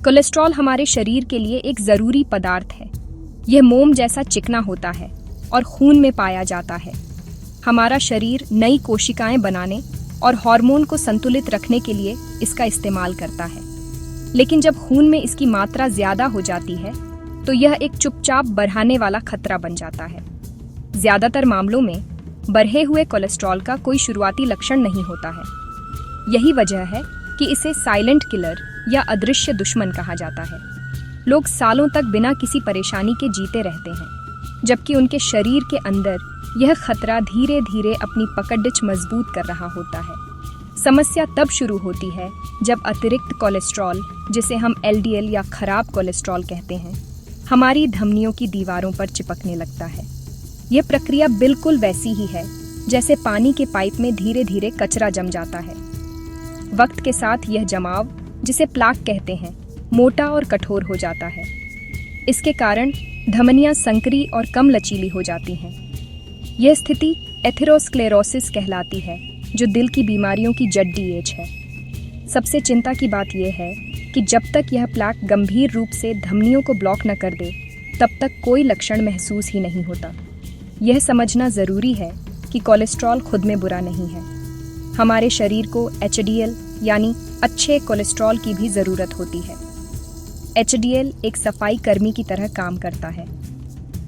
Cholesterol हमारे शरीर के लिए एक जरूरी पदार्थ है। यह मोम जैसा चिकना होता है और खून में पाया जाता है। हमारा शरीर नई कोशिकाएं बनाने और हार्मोन को संतुलित रखने के लिए इसका इस्तेमाल करता है। लेकिन जब खून में इसकी मात्रा ज्यादा हो जाती है तो यह एक चुपचाप बढ़ाने वाला खतरा बन जाता है। ज्यादातर मामलों में बढ़े हुए कोलेस्ट्रॉल का कोई शुरुआती लक्षण नहीं होता है। यही वजह है कि इसे साइलेंट किलर या अदृश्य दुश्मन कहा जाता है। लोग सालों तक बिना किसी परेशानी के जीते रहते हैं, जबकि उनके शरीर के अंदर यह खतरा धीरे धीरे अपनी पकड़ मजबूत कर रहा होता है। समस्या तब शुरू होती है जब अतिरिक्त कोलेस्ट्रॉल, जिसे हम एलडीएल या खराब कोलेस्ट्रॉल कहते हैं, हमारी धमनियों की दीवारों पर चिपकने लगता है। यह प्रक्रिया बिल्कुल वैसी ही है जैसे पानी के पाइप में धीरे धीरे कचरा जम जाता है। वक्त के साथ यह जमाव, जिसे प्लाक कहते हैं, मोटा और कठोर हो जाता है। इसके कारण धमनियां संकरी और कम लचीली हो जाती हैं। यह स्थिति एथेरोस्क्लेरोसिस कहलाती है, जो दिल की बीमारियों की जड्डी एज है। सबसे चिंता की बात यह है कि जब तक यह प्लाक गंभीर रूप से धमनियों को ब्लॉक न कर दे, तब तक कोई लक्षण महसूस ही नहीं होता। यह समझना जरूरी है कि कोलेस्ट्रॉल खुद में बुरा नहीं है। हमारे शरीर को एचडीएल यानी अच्छे कोलेस्ट्रॉल की भी जरूरत होती है। एचडीएल एक सफाई कर्मी की तरह काम करता है।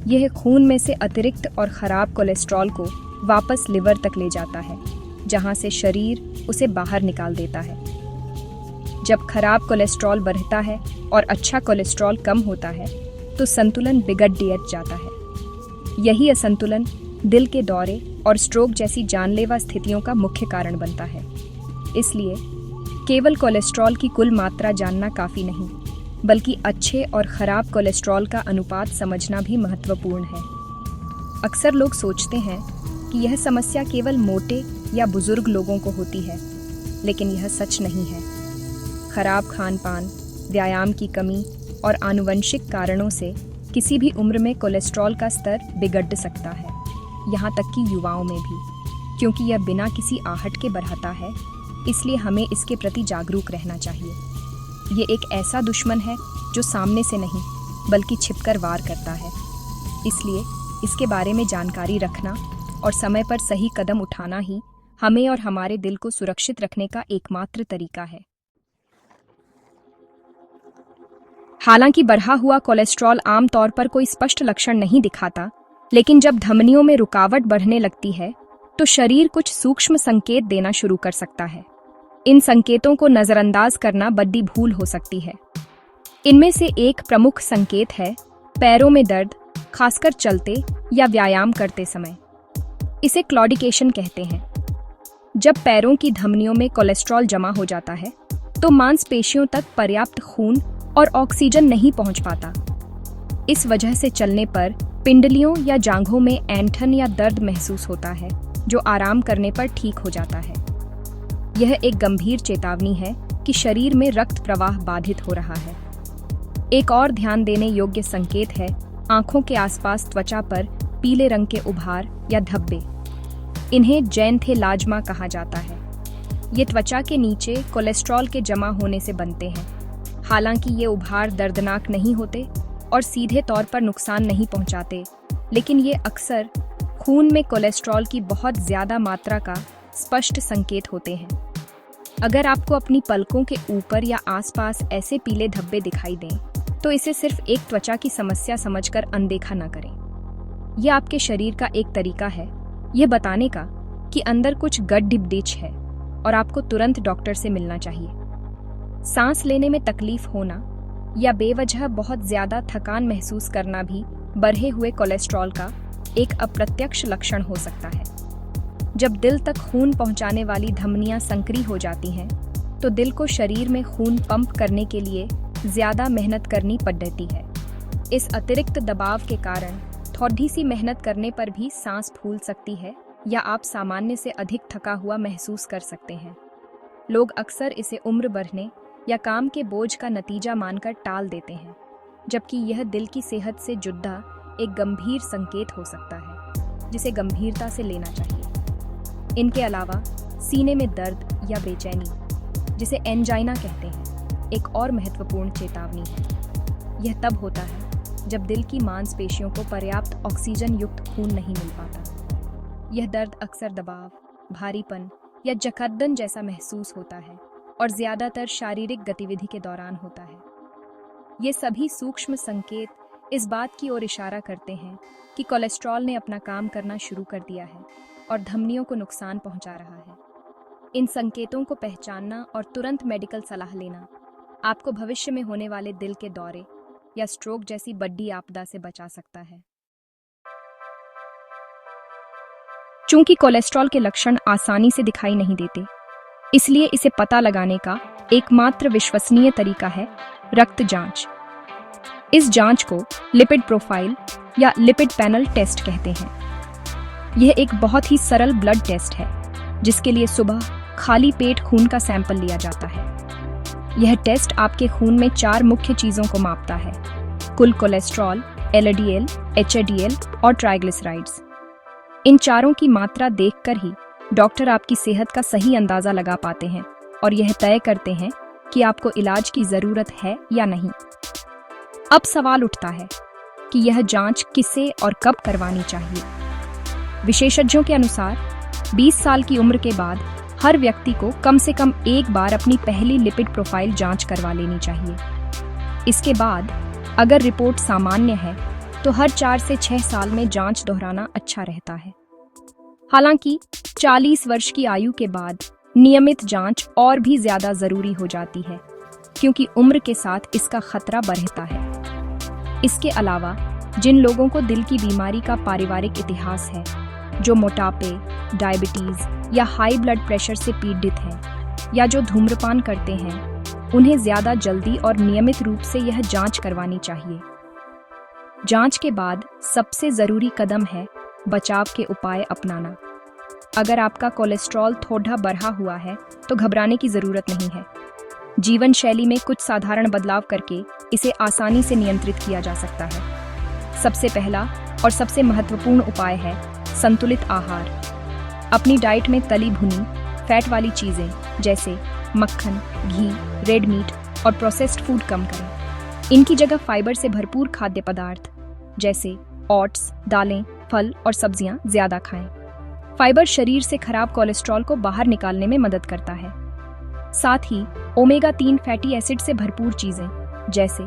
यह खून में से अतिरिक्त और खराब कोलेस्ट्रॉल को वापस लिवर तक ले जाता है, जहां से शरीर उसे बाहर निकाल देता है। जब खराब कोलेस्ट्रॉल बढ़ता है और अच्छा कोलेस्ट्रॉल कम होता है, तो संतुलन बिगड़ जाता है। यही असंतुलन दिल के दौरे और स्ट्रोक जैसी जानलेवा स्थितियों का मुख्य कारण बनता है। इसलिए केवल कोलेस्ट्रॉल की कुल मात्रा जानना काफी नहीं, बल्कि अच्छे और खराब कोलेस्ट्रॉल का अनुपात समझना भी महत्वपूर्ण है। अक्सर लोग सोचते हैं कि यह समस्या केवल मोटे या बुजुर्ग लोगों को होती है, लेकिन यह सच नहीं है। खराब खान-पान, व्यायाम की कमी और आनुवंशिक कारणों से किसी भी उम्र में कोलेस्ट्रॉल का स्तर बिगड़ सकता है, यहाँ तक कि युवाओं में भी। क्योंकि यह बिना किसी आहट के बढ़ता है, इसलिए हमें इसके प्रति जागरूक रहना चाहिए। ये एक ऐसा दुश्मन है जो सामने से नहीं, बल्कि छिपकर वार करता है। इसलिए इसके बारे में जानकारी रखना और समय पर सही कदम उठाना ही हमें और हमारे दिल को सुरक्षित रखने का एकमात्र तरीका है। हालांकि बढ़ा हुआ कोलेस्ट्रॉल आमतौर पर कोई स्पष्ट लक्षण नहीं दिखाता, लेकिन जब धमनियों में रुकावट बढ़ने लगती है, तो शरीर कुछ सूक्ष्म संकेत देना शुरू कर सकता है। इन संकेतों को नजरअंदाज करना बड़ी भूल हो सकती है। इनमें से एक प्रमुख संकेत है पैरों में दर्द, खासकर चलते या व्यायाम करते समय। इसे क्लॉडिकेशन कहते हैं। जब पैरों की धमनियों में कोलेस्ट्रॉल जमा हो जाता है, तो मांसपेशियों तक पर्याप्त खून और ऑक्सीजन नहीं पहुंच पाता। इस वजह से चलने पर पिंडलियों या जांघों में ऐंठन या दर्द महसूस होता है, जो आराम करने पर ठीक हो जाता है। यह एक गंभीर चेतावनी है कि शरीर में रक्त प्रवाह बाधित हो रहा है। एक और ध्यान देने योग्य संकेत है आंखों के आसपास त्वचा पर पीले रंग के उभार या धब्बे। इन्हें जैंथेलाज्मा कहा जाता है। ये त्वचा के नीचे कोलेस्ट्रॉल के जमा होने से बनते हैं। हालांकि ये उभार दर्दनाक नहीं होते और सीधे तौर पर नुकसान नहीं पहुंचाते, लेकिन ये अक्सर खून में कोलेस्ट्रॉल की बहुत ज्यादा मात्रा का स्पष्ट संकेत होते हैं। अगर आपको अपनी पलकों के ऊपर या आसपास ऐसे पीले धब्बे दिखाई दें, तो इसे सिर्फ एक त्वचा की समस्या समझकर अनदेखा न करें। यह आपके शरीर का एक तरीका है यह बताने का कि अंदर कुछ गड़बड़ी है और आपको तुरंत डॉक्टर से मिलना चाहिए। सांस लेने में तकलीफ होना या बेवजह बहुत ज्यादा थकान महसूस करना भी बढ़े हुए कोलेस्ट्रॉल का एक अप्रत्यक्ष लक्षण हो सकता है। जब दिल तक खून पहुंचाने वाली धमनियां संकरी हो जाती हैं, तो दिल को शरीर में खून पंप करने के लिए ज्यादा मेहनत करनी पड़ती है। इस अतिरिक्त दबाव के कारण थोड़ी सी मेहनत करने पर भी सांस फूल सकती है या आप सामान्य से अधिक थका हुआ महसूस कर सकते हैं। लोग अक्सर इसे उम्र बढ़ने या काम के बोझ का नतीजा मानकर टाल देते हैं, जबकि यह दिल की सेहत से जुड़ा एक गंभीर संकेत हो सकता है जिसे गंभीरता से लेना चाहिए। इनके अलावा सीने में दर्द या बेचैनी, जिसे एंजाइना कहते हैं, एक और महत्वपूर्ण चेतावनी है। यह तब होता है जब दिल की मांसपेशियों को पर्याप्त ऑक्सीजन युक्त खून नहीं मिल पाता। यह दर्द अक्सर दबाव, भारीपन या जकड़न जैसा महसूस होता है और ज्यादातर शारीरिक गतिविधि के दौरान होता है। ये सभी सूक्ष्म संकेत इस बात की ओर इशारा करते हैं कि कोलेस्ट्रॉल ने अपना काम करना शुरू कर दिया है और धमनियों को नुकसान पहुंचा रहा है। इन संकेतों को पहचानना और तुरंत मेडिकल सलाह लेना आपको भविष्य में होने वाले दिल के दौरे या स्ट्रोक जैसी बड़ी आपदा से बचा सकता है। चूंकि कोलेस्ट्रॉल के लक्षण आसानी से दिखाई नहीं देते, इसलिए इसे पता लगाने का एकमात्र विश्वसनीय तरीका है रक्त जांच। इस जांच को लिपिड प्रोफाइल या लिपिड पैनल टेस्ट कहते हैं। यह एक बहुत ही सरल ब्लड टेस्ट है जिसके लिए सुबह खाली पेट खून का सैंपल लिया जाता है। यह टेस्ट आपके खून में 4 मुख्य चीजों को मापता है: कुल कोलेस्ट्रॉल, एलडीएल, एचडीएल और ट्राइग्लिसराइड्स। इन चारों की मात्रा देखकर ही डॉक्टर आपकी सेहत का सही अंदाजा लगा पाते हैं और यह तय करते हैं कि आपको इलाज की जरूरत है या नहीं। अब सवाल उठता है कि यह जांच किसे और कब करवानी चाहिए। विशेषज्ञों के अनुसार 20 साल की उम्र के बाद हर व्यक्ति को कम से कम एक बार अपनी पहली लिपिड प्रोफाइल जांच करवा लेनी चाहिए। इसके बाद अगर रिपोर्ट सामान्य है तो हर 4 से 6 साल में जांच दोहराना अच्छा रहता है। हालांकि 40 वर्ष की आयु के बाद नियमित जांच और भी ज्यादा जरूरी हो जाती है क्योंकि उम्र के साथ इसका खतरा बढ़ता है। इसके अलावा जिन लोगों को दिल की बीमारी का पारिवारिक इतिहास है, जो मोटापे, डायबिटीज या हाई ब्लड प्रेशर से पीड़ित हैं या जो धूम्रपान करते हैं, उन्हें ज्यादा जल्दी और नियमित रूप से यह जांच करवानी चाहिए। जांच के बाद सबसे जरूरी कदम है बचाव के उपाय अपनाना। अगर आपका कोलेस्ट्रॉल थोड़ा बढ़ा हुआ है तो घबराने की जरूरत नहीं है। जीवन शैली में कुछ साधारण बदलाव करके इसे आसानी से नियंत्रित किया जा सकता है। सबसे पहला और सबसे महत्वपूर्ण उपाय है संतुलित आहार। अपनी डाइट में तली भुनी, फैट वाली चीजें जैसे मक्खन, घी, रेड मीट और प्रोसेस्ड फूड कम करें। इनकी जगह फाइबर से भरपूर खाद्य पदार्थ जैसे ओट्स, दालें, फल और सब्जियां ज्यादा खाएं। फाइबर शरीर से खराब कोलेस्ट्रॉल को बाहर निकालने में मदद करता है। साथ ही ओमेगा 3 फैटी एसिड से भरपूर चीजें जैसे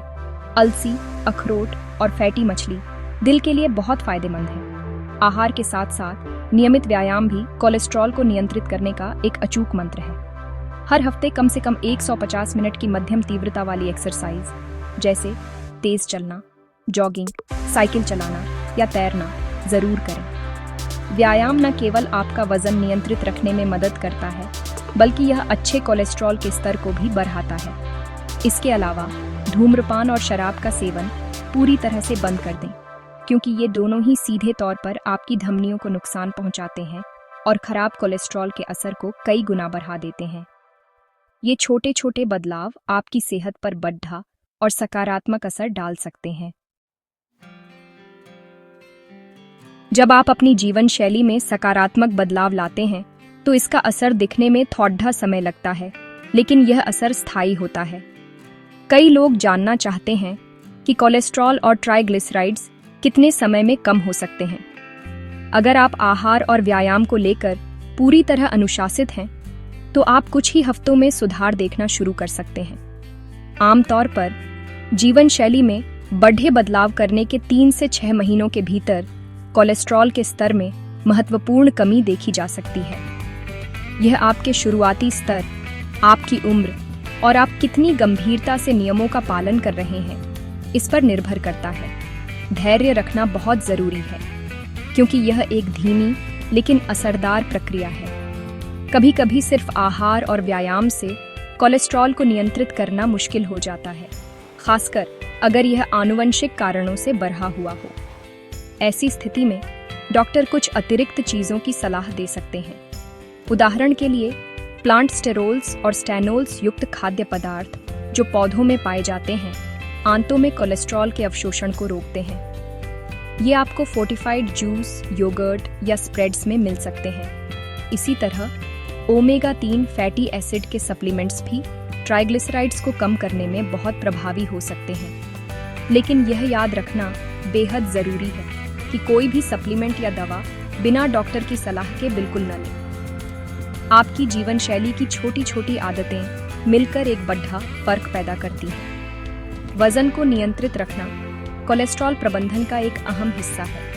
अलसी, अखरोट और फैटी मछली दिल के लिए बहुत फायदेमंद है। आहार के साथ साथ नियमित व्यायाम भी कोलेस्ट्रॉल को नियंत्रित करने का एक अचूक मंत्र है। हर हफ्ते कम से कम 150 मिनट की मध्यम तीव्रता वाली एक्सरसाइज जैसे तेज चलना, जॉगिंग, साइकिल चलाना या तैरना जरूर करें। व्यायाम न केवल आपका वजन नियंत्रित रखने में मदद करता है, बल्कि यह अच्छे कोलेस्ट्रॉल के स्तर को भी बढ़ाता है। इसके अलावा धूम्रपान और शराब का सेवन पूरी तरह से बंद कर दें, क्योंकि ये दोनों ही सीधे तौर पर आपकी धमनियों को नुकसान पहुंचाते हैं और खराब कोलेस्ट्रॉल के असर को कई गुना बढ़ा देते हैं। ये छोटे छोटे बदलाव आपकी सेहत पर बड़ा और सकारात्मक असर डाल सकते हैं। जब आप अपनी जीवन शैली में सकारात्मक बदलाव लाते हैं तो इसका असर दिखने में थोड़ा समय लगता है, लेकिन यह असर स्थायी होता है। कई लोग जानना चाहते हैं कि कोलेस्ट्रॉल और ट्राइग्लिसराइड्स कितने समय में कम हो सकते हैं। अगर आप आहार और व्यायाम को लेकर पूरी तरह अनुशासित हैं, तो आप कुछ ही हफ्तों में सुधार देखना शुरू कर सकते हैं। आमतौर पर जीवन शैली में बढ़े बदलाव करने के 3 से 6 महीनों के भीतर कोलेस्ट्रॉल के स्तर में महत्वपूर्ण कमी देखी जा सकती है। यह आपके शुरुआती स्तर, आपकी उम्र और आप कितनी गंभीरता से नियमों का पालन कर रहे हैं, इस पर निर्भर करता है। धैर्य रखना बहुत जरूरी है, क्योंकि यह एक धीमी लेकिन असरदार प्रक्रिया है। कभी कभी सिर्फ आहार और व्यायाम से कोलेस्ट्रॉल को नियंत्रित करना मुश्किल हो जाता है, खासकर अगर यह आनुवंशिक कारणों से बढ़ा हुआ हो। ऐसी स्थिति में डॉक्टर कुछ अतिरिक्त चीजों की सलाह दे सकते हैं। उदाहरण के लिए प्लांट स्टेरोल्स और स्टेनोल्स युक्त खाद्य पदार्थ जो पौधों में पाए जाते हैं, आंतों में कोलेस्ट्रॉल के अवशोषण को रोकते हैं। ये आपको फोर्टिफाइड जूस, योगर्ट या स्प्रेड्स में मिल सकते हैं। इसी तरह ओमेगा 3 फैटी एसिड के सप्लीमेंट्स भी ट्राइग्लिसराइड्स को कम करने में बहुत प्रभावी हो सकते हैं। लेकिन यह याद रखना बेहद ज़रूरी है कि कोई भी सप्लीमेंट या दवा बिना डॉक्टर की सलाह के बिल्कुल न लें। आपकी जीवन शैली की छोटी छोटी आदतें मिलकर एक बड़ा फर्क पैदा करती हैं। वजन को नियंत्रित रखना कोलेस्ट्रॉल प्रबंधन का एक अहम हिस्सा है।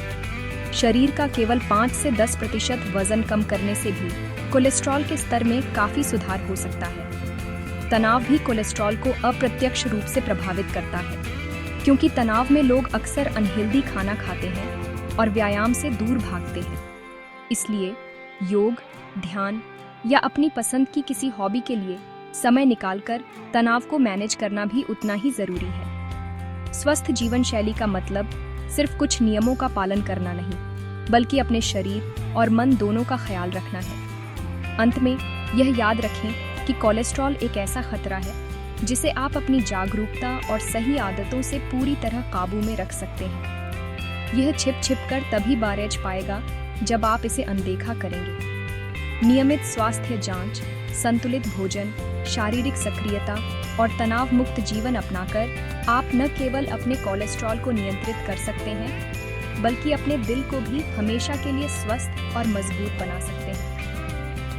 शरीर का केवल 5 से 10% वजन कम करने से भी कोलेस्ट्रॉल के स्तर में काफ़ी सुधार हो सकता है। तनाव भी कोलेस्ट्रॉल को अप्रत्यक्ष रूप से प्रभावित करता है, क्योंकि तनाव में लोग अक्सर अनहेल्दी खाना खाते हैं और व्यायाम से दूर भागते हैं। इसलिए योग, ध्यान या अपनी पसंद की किसी हॉबी के लिए समय निकालकर तनाव को मैनेज करना भी उतना ही ज़रूरी है। स्वस्थ जीवन शैली का मतलब सिर्फ कुछ नियमों का पालन करना नहीं, बल्कि अपने शरीर और मन दोनों का ख्याल रखना है। अंत में यह याद रखें कि कोलेस्ट्रॉल एक ऐसा खतरा है जिसे आप अपनी जागरूकता और सही आदतों से पूरी तरह काबू में रख सकते हैं। यह छिप कर तभी बारेज पाएगा जब आप इसे अनदेखा करेंगे। नियमित स्वास्थ्य जांच, संतुलित भोजन, शारीरिक सक्रियता और तनाव मुक्त जीवन अपनाकर आप न केवल अपने कोलेस्ट्रॉल को नियंत्रित कर सकते हैं, बल्कि अपने दिल को भी हमेशा के लिए स्वस्थ और मजबूत बना सकते हैं।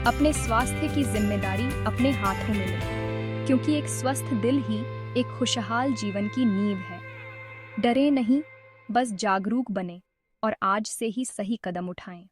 अपने स्वास्थ्य की जिम्मेदारी अपने हाथों में लें, क्योंकि एक स्वस्थ दिल ही एक खुशहाल जीवन की नींव है। डरे नहीं, बस जागरूक बने और आज से ही सही कदम उठाएं।